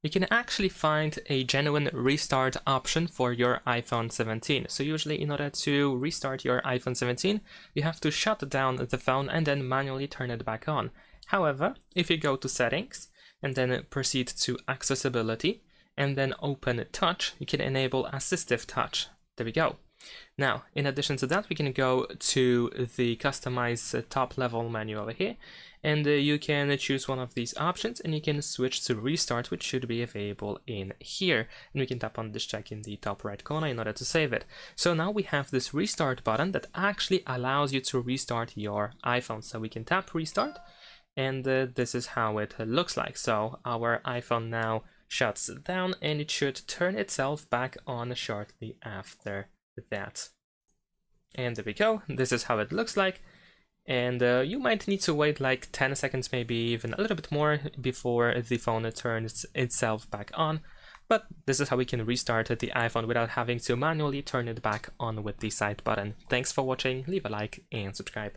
you can actually find a genuine restart option for your iPhone 17. So usually in order to restart your iPhone 17, you have to shut down the phone and then manually turn it back on. However, if you go to settings and then proceed to accessibility and then open touch, you can enable assistive touch. There we go. Now, in addition to that, we can go to the customize top level menu over here, and you can choose one of these options and you can switch to restart, which should be available in here. And we can tap on this check in the top right corner in order to save it. So now we have this restart button that actually allows you to restart your iPhone. So we can tap restart, and this is how it looks like. So our iPhone now shuts down and it should turn itself back on shortly after that. And there we go. This is how it looks like. And you might need to wait like 10 seconds, maybe even a little bit more, before the phone turns itself back on. But this is how we can restart the iPhone without having to manually turn it back on with the side button. Thanks for watching, leave a like and subscribe.